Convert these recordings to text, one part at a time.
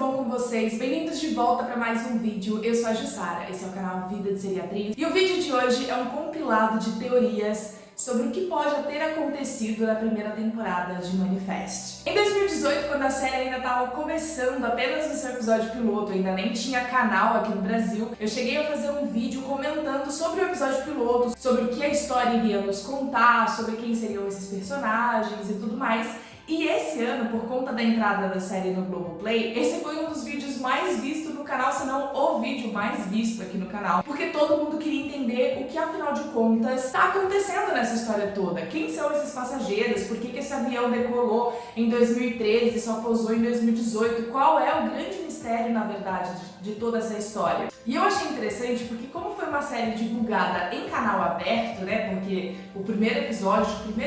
bom com vocês? Bem-vindos de volta para mais um vídeo. Eu sou a Jussara, esse é o canal Vida de Seriatriz. E o vídeo de hoje é um compilado de teorias sobre o que pode ter acontecido na primeira temporada de Manifest. Em 2018, quando a série ainda estava começando, apenas no seu episódio piloto, ainda nem tinha canal aqui no Brasil, eu cheguei a fazer um vídeo comentando sobre o episódio piloto, sobre o que a história iria nos contar, sobre quem seriam esses personagens e tudo mais. E esse ano, por conta da entrada da série no Globoplay, esse foi um dos vídeos mais vistos no canal, se não o vídeo mais visto aqui no canal, porque todo mundo queria entender o que, afinal de contas, está acontecendo nessa história toda. Quem são esses passageiros? Por que esse avião decolou em 2013 e só pousou em 2018? Qual é o grande mistério, na verdade, de toda essa história? E eu achei interessante porque, como foi uma série divulgada em canal aberto, né, porque o primeiro e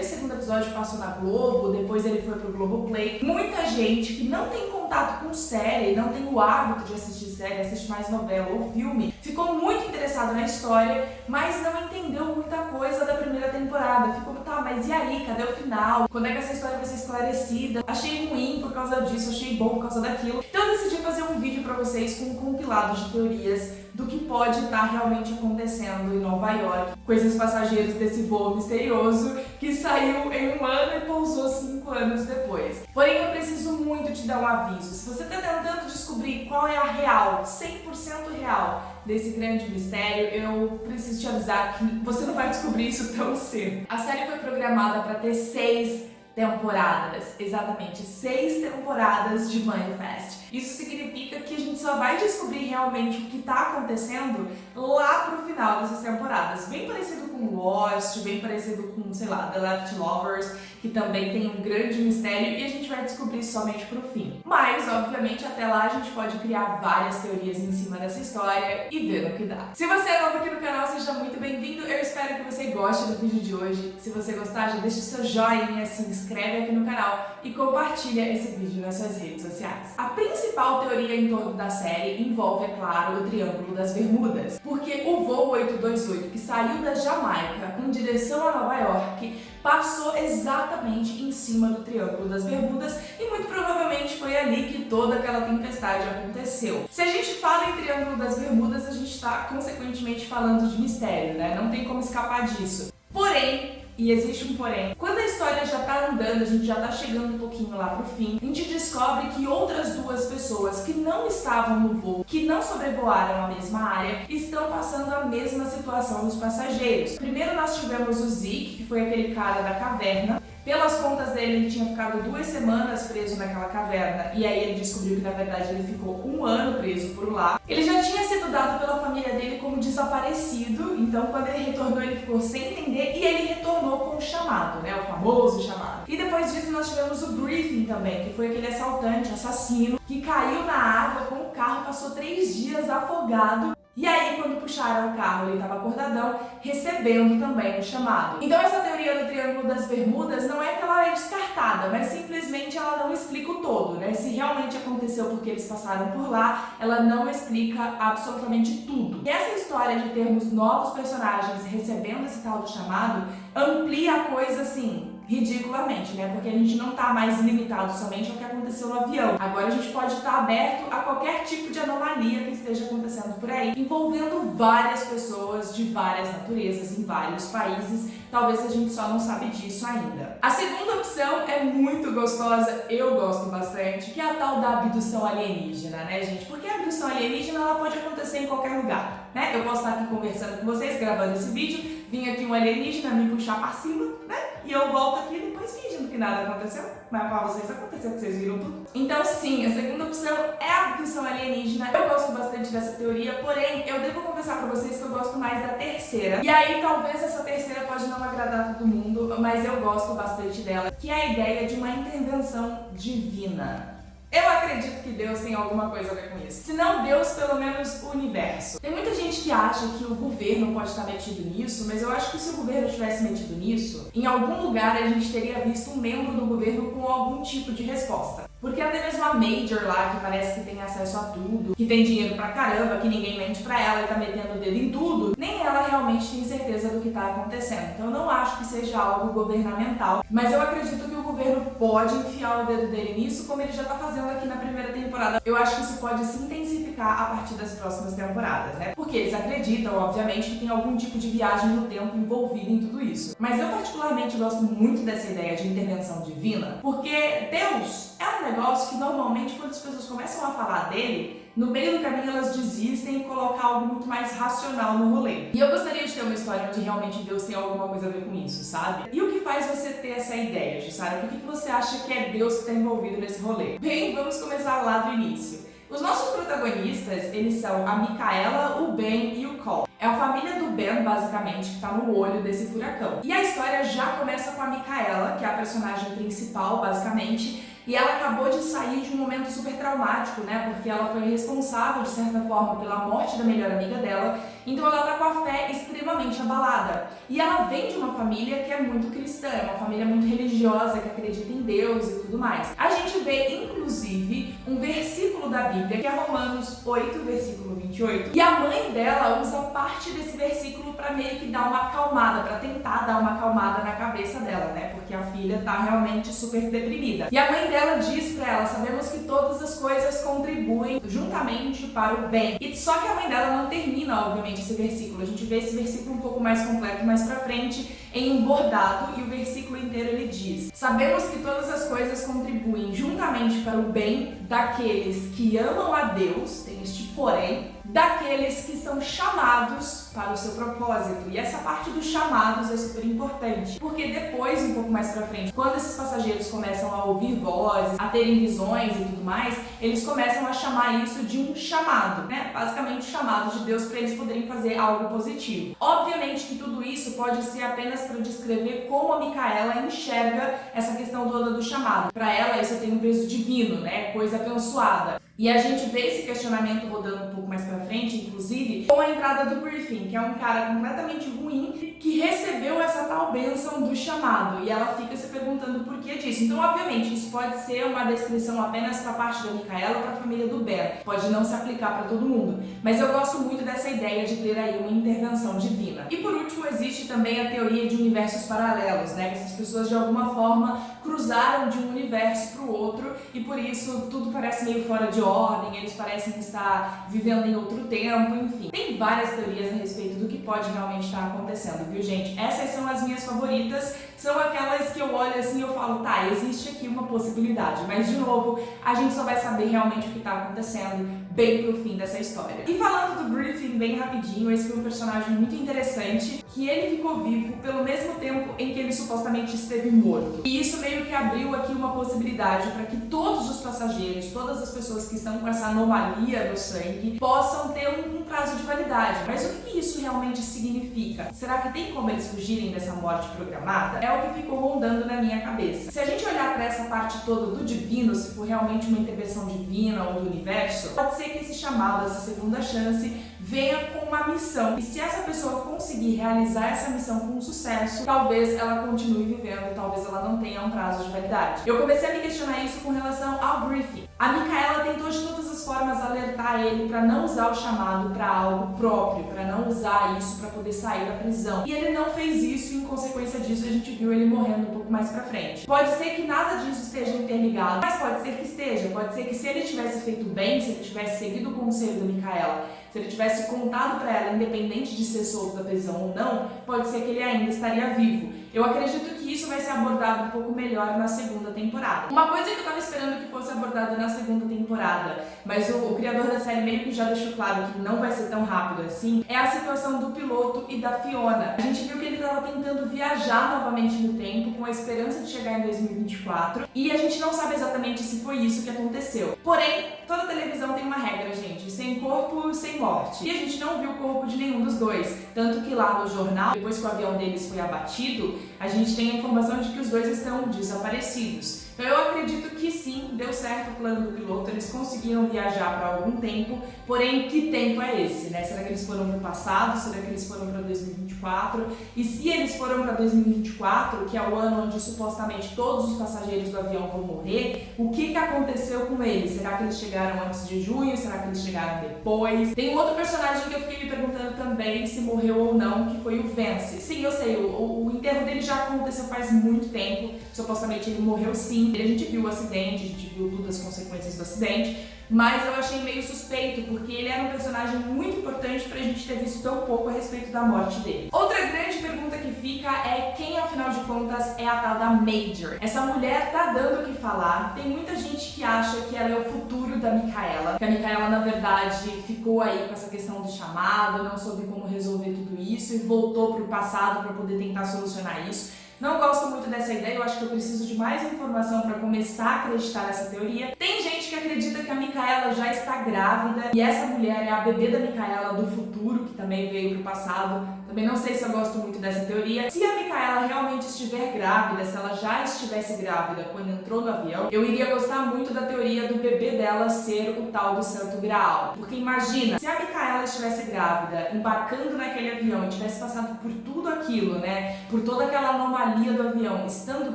segundo episódio passou na Globo, depois ele foi pro Globoplay, muita gente que não tem contato com série, não tem o hábito de assistir série, assiste mais novela ou filme, ficou muito interessado na história, mas não entendeu muita coisa da primeira temporada. Ficou, tá, mas e aí? Cadê o final? Quando é que essa história vai ser esclarecida? Achei ruim por causa disso, achei bom por causa daquilo. Então eu decidi fazer um vídeo pra vocês com um compilado de teorias do que pode estar realmente acontecendo em Nova York com esses passageiros desse voo misterioso que saiu em um ano e pousou 5 anos depois. Porém, eu preciso muito te dar um aviso. Se você está tentando descobrir qual é a real, 100% real desse grande mistério, eu preciso te avisar que você não vai descobrir isso tão cedo. A série foi programada para ter 6 temporadas, exatamente 6 temporadas de Manifest. Isso significa que a gente só vai descobrir realmente o que está acontecendo lá pro final dessas temporadas. Bem parecido com Lost, bem parecido com, sei lá, The Leftovers, que também tem um grande mistério e a gente vai descobrir somente pro fim. Mas, obviamente, até lá a gente pode criar várias teorias em cima dessa história e ver no que dá. Se você é novo aqui no canal, seja muito bem-vindo. Eu espero que você goste do vídeo de hoje. Se você gostar, já deixa o seu joinha, se inscreve aqui no canal e compartilha esse vídeo nas suas redes sociais. A principal teoria em torno da série envolve, é claro, o Triângulo das Bermudas, porque o voo 828, que saiu da Jamaica com direção a Nova York, passou exatamente em cima do Triângulo das Bermudas e muito provavelmente foi ali que toda aquela tempestade aconteceu. Se a gente fala em Triângulo das Bermudas, a gente está consequentemente falando de mistério, né? Não tem como escapar disso. Porém, e existe um porém, quando a história já tá andando, a gente já tá chegando um pouquinho lá pro fim, a gente descobre que outras 2 pessoas que não estavam no voo, que não sobrevoaram a mesma área, estão passando a mesma situação dos passageiros. Primeiro nós tivemos o Zeke, que foi aquele cara da caverna. Pelas contas dele, ele tinha ficado 2 semanas preso naquela caverna e aí ele descobriu que na verdade ele ficou 1 ano preso por lá. Ele já tinha sido dado pela família dele como desaparecido, então quando ele retornou ele ficou sem entender e ele retornou com o chamado, né, o famoso chamado. E depois disso nós tivemos o Griffin também, que foi aquele assassino que caiu na água com o carro, passou 3 dias afogado. E aí, quando puxaram o carro, ele estava acordadão, recebendo também o chamado. Então essa teoria do Triângulo das Bermudas não é que ela é descartada, mas simplesmente ela não explica o todo, né? Se realmente aconteceu porque eles passaram por lá, ela não explica absolutamente tudo. E essa história de termos novos personagens recebendo esse tal do chamado amplia a coisa, assim, ridiculamente, né? Porque a gente não tá mais limitado somente ao que aconteceu no avião. Agora a gente pode estar aberto a qualquer tipo de anomalia que esteja acontecendo por aí, envolvendo várias pessoas de várias naturezas, em vários países. Talvez a gente só não sabe disso ainda. A segunda opção é muito gostosa, eu gosto bastante, que é a tal da abdução alienígena, né, gente? Porque a abdução alienígena ela pode acontecer em qualquer lugar, né? Eu posso estar aqui conversando com vocês, gravando esse vídeo, vim aqui um alienígena me puxar pra cima, né? E eu volto aqui depois fingindo que nada aconteceu, mas pra vocês aconteceu, que vocês viram tudo. Então sim, a segunda opção é a abdução alienígena. Eu gosto bastante dessa teoria, porém eu devo confessar pra vocês que eu gosto mais da terceira. E aí talvez essa terceira pode não agradar todo mundo, mas eu gosto bastante dela, que é a ideia de uma intervenção divina. Eu acredito que Deus tem alguma coisa a ver com isso. Se não Deus, pelo menos o universo. Tem muita gente que acha que o governo pode estar metido nisso, mas eu acho que se o governo tivesse metido nisso, em algum lugar a gente teria visto um membro do governo com algum tipo de resposta. Porque até mesmo a Major lá, que parece que tem acesso a tudo, que tem dinheiro pra caramba, que ninguém mente pra ela e tá metendo o dedo em tudo, nem ela realmente tem certeza do que tá acontecendo. Então eu não acho que seja algo governamental, mas eu acredito que o governo pode enfiar o dedo dele nisso, como ele já tá fazendo aqui na primeira temporada temporada, eu acho que isso pode se intensificar a partir das próximas temporadas, né? Porque eles acreditam, obviamente, que tem algum tipo de viagem no tempo envolvida em tudo isso. Mas eu particularmente gosto muito dessa ideia de intervenção divina, porque Deus é um negócio que normalmente quando as pessoas começam a falar dele, no meio do caminho elas desistem e colocam algo muito mais racional no rolê. E eu gostaria de ter uma história onde realmente Deus tem alguma coisa a ver com isso, sabe? E o que faz você ter essa ideia, Jussara? Por que você acha que é Deus que está envolvido nesse rolê? Bem, vamos começar lá do início. Os nossos protagonistas, eles são a Micaela, o Ben e o Cole. É a família do Ben, basicamente, que está no olho desse furacão. E a história já começa com a Micaela, que é a personagem principal, basicamente, e ela acabou de sair de um momento super traumático, né? Porque ela foi responsável, de certa forma, pela morte da melhor amiga dela. Então ela tá com a fé extremamente abalada. E ela vem de uma família que é muito cristã, é uma família muito religiosa, que acredita em Deus e tudo mais. A gente vê, inclusive, um versículo da Bíblia, que é Romanos 8, versículo 28. E a mãe dela usa parte desse versículo para meio que dar uma acalmada, para tentar dar uma acalmada na cabeça dela, né? Porque a filha tá realmente super deprimida. E a mãe dela diz pra ela: sabemos que todas as coisas contribuem juntamente para o bem. E só que a mãe dela não termina, obviamente, esse versículo. A gente vê esse versículo um pouco mais completo mais pra frente, em um bordado, e o versículo inteiro ele diz: sabemos que todas as coisas contribuem juntamente para o bem daqueles que amam a Deus, tem este porém, daqueles que são chamados para o seu propósito. E essa parte dos chamados é super importante, porque depois, um pouco mais pra frente, quando esses passageiros começam a ouvir vozes, a terem visões e tudo mais, eles começam a chamar isso de um chamado, né? Basicamente, chamado de Deus para eles poderem fazer algo positivo. Obviamente que tudo isso pode ser apenas para descrever como a Micaela enxerga essa questão toda do chamado. Para ela, isso tem um peso divino, né? Coisa abençoada. E a gente vê esse questionamento rodando um pouco mais pra frente, inclusive, com a entrada do Griffin, que é um cara completamente ruim, que recebeu essa tal bênção do chamado. E ela fica se perguntando por que disso. Então, obviamente, isso pode ser uma descrição apenas pra parte da Micaela ou pra família do Ben. Pode não se aplicar pra todo mundo. Mas eu gosto muito dessa ideia de ter aí uma intervenção divina. E por último, existe também a teoria de universos paralelos, né? Que essas pessoas, de alguma forma, cruzaram de um universo pro outro e por isso tudo parece meio fora de ordem, eles parecem estar vivendo em outro tempo, enfim. Tem várias teorias a respeito do que pode realmente estar acontecendo, viu, gente? Essas são as minhas favoritas, são aquelas que eu olho assim e eu falo, tá, existe aqui uma possibilidade, mas de novo, a gente só vai saber realmente o que está acontecendo bem pro fim dessa história. E falando do Griffin bem rapidinho, esse foi um personagem muito interessante, que ele ficou vivo pelo mesmo tempo em que ele supostamente esteve morto. E isso meio que abriu aqui uma possibilidade para que todos os passageiros, todas as pessoas que estão com essa anomalia no sangue, possam ter um prazo de validade. Mas o que isso realmente significa? Será que tem como eles fugirem dessa morte programada? É o que ficou rondando na minha cabeça. Se a gente olhar para essa parte toda do divino, se for realmente uma intervenção divina ou do universo, pode ser que esse chamado, essa segunda chance, venha com uma missão. E se essa pessoa conseguir realizar essa missão com sucesso, talvez ela continue vivendo, talvez ela não tenha um prazo de validade. Eu comecei a me questionar isso com relação ao Griffin. A Micaela tentou de todas as formas alertar ele para não usar o chamado para algo próprio, para não usar isso para poder sair da prisão. E ele não fez isso e, em consequência disso, a gente viu ele morrendo um pouco mais pra frente. Pode ser que nada disso esteja interligado, mas pode ser que esteja. Pode ser que se ele tivesse feito bem, se ele tivesse seguido o conselho da Micaela, se ele tivesse contado para ela, independente de ser solto da prisão ou não, pode ser que ele ainda estaria vivo. Eu acredito que isso vai ser abordado um pouco melhor na segunda temporada. Uma coisa que eu tava esperando que fosse abordada na segunda temporada, mas o criador da série meio que já deixou claro que não vai ser tão rápido assim, é a situação do piloto e da Fiona. A gente viu que ele tava tentando viajar novamente no tempo com a esperança de chegar em 2024 e a gente não sabe exatamente se foi isso que aconteceu. Porém, toda televisão tem uma regra, gente, sem corpo, sem morte. E a gente não viu o corpo de nenhum dos dois. Tanto que lá no jornal, depois que o avião deles foi abatido, a gente tem a informação de que os dois estão desaparecidos. Então eu acredito que sim, deu certo o plano do piloto, eles conseguiram viajar para algum tempo, porém que tempo é esse, né? Será que eles foram para o passado? Será que eles foram para 2024? E se eles foram para 2024, que é o ano onde supostamente todos os passageiros do avião vão morrer, o que aconteceu com eles? Será que eles chegaram antes de junho? Será que eles chegaram depois? Tem um outro personagem que eu fiquei me perguntando também se morreu ou não, que foi o Vance. Sim, eu sei, o enterro dele já aconteceu faz muito tempo, supostamente ele morreu sim. A gente viu o acidente, a gente viu todas as consequências do acidente. presente, mas eu achei meio suspeito, porque ele era um personagem muito importante pra gente ter visto tão pouco a respeito da morte dele. Outra grande pergunta que fica é quem, afinal de contas, é a tal da Major. Essa mulher tá dando o que falar, tem muita gente que acha que ela é o futuro da Micaela, que a Micaela, na verdade, ficou aí com essa questão do chamado, não soube como resolver tudo isso e voltou pro passado pra poder tentar solucionar isso. Não gosto muito dessa ideia, eu acho que eu preciso de mais informação para começar a acreditar nessa teoria. Tem gente que acredita que a Micaela já está grávida e essa mulher é a bebê da Micaela do futuro, que também veio pro passado. Também não sei se eu gosto muito dessa teoria. Se a Micaela realmente estiver grávida, se ela já estivesse grávida quando entrou no avião, eu iria gostar muito da teoria do bebê dela ser o tal do Santo Graal. Porque imagina, se a Micaela estivesse grávida, embarcando naquele avião e tivesse passado por tudo aquilo, né, por toda aquela anomalia do avião, estando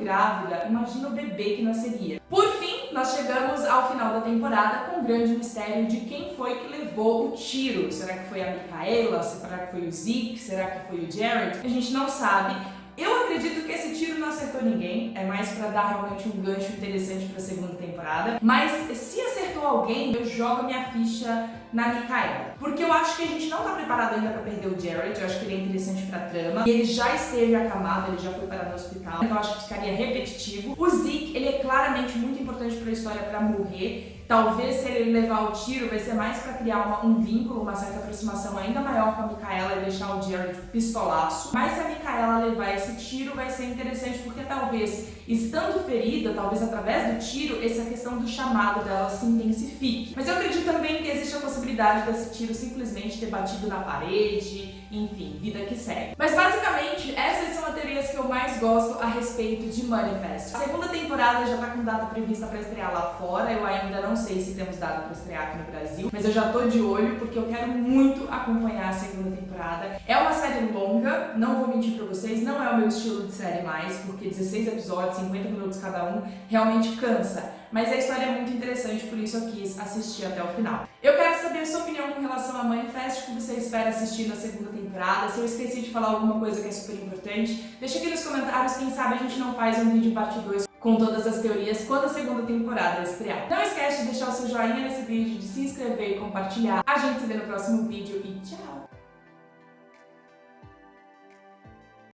grávida, imagina o bebê que nasceria. Por fim, nós chegamos ao final da temporada com o grande mistério de quem foi que levou o tiro. Será que foi a Micaela? Será que foi o Zeke? Será que foi o Jared? A gente não sabe. Eu acredito que esse tiro não acertou ninguém, é mais pra dar realmente um gancho interessante pra segunda temporada. Mas se acertou alguém, eu jogo minha ficha na Micaela. Porque eu acho que a gente não tá preparado ainda pra perder o Jared, eu acho que ele é interessante pra trama. E ele já esteve acamado, ele já foi parar no hospital, então eu acho que ficaria repetitivo. O Zeke, ele é claramente muito importante pra história pra morrer. Talvez se ele levar o tiro, vai ser mais pra criar um vínculo, uma certa aproximação ainda maior com a Micaela e deixar o Jared pistolaço. Mas se a Micaela levar esse tiro, vai ser interessante porque talvez, estando ferida, talvez através do tiro, essa questão do chamado dela se intensifique. Mas eu acredito também que existe a possibilidade desse tiro simplesmente ter batido na parede, enfim, vida que segue. Mas basicamente, essas são as teorias que eu mais gosto a respeito de Manifest. A segunda temporada já tá com data prevista pra estrear lá fora, eu ainda não sei se temos data pra estrear aqui no Brasil, mas eu já tô de olho porque eu quero muito acompanhar a segunda temporada. É uma série longa, não vou mentir pra vocês, não é o meu estilo de série mais, porque 16 episódios, 50 minutos cada um, realmente cansa. Mas a história é muito interessante, por isso eu quis assistir até o final. Eu quero saber a sua opinião com relação a Manifest, o que você espera assistir na segunda temporada. Se eu esqueci de falar alguma coisa que é super importante, deixa aqui nos comentários, quem sabe a gente não faz um vídeo parte 2 com todas as teorias quando a segunda temporada estrear. Não esquece de deixar o seu joinha nesse vídeo, de se inscrever e compartilhar. A gente se vê no próximo vídeo e tchau!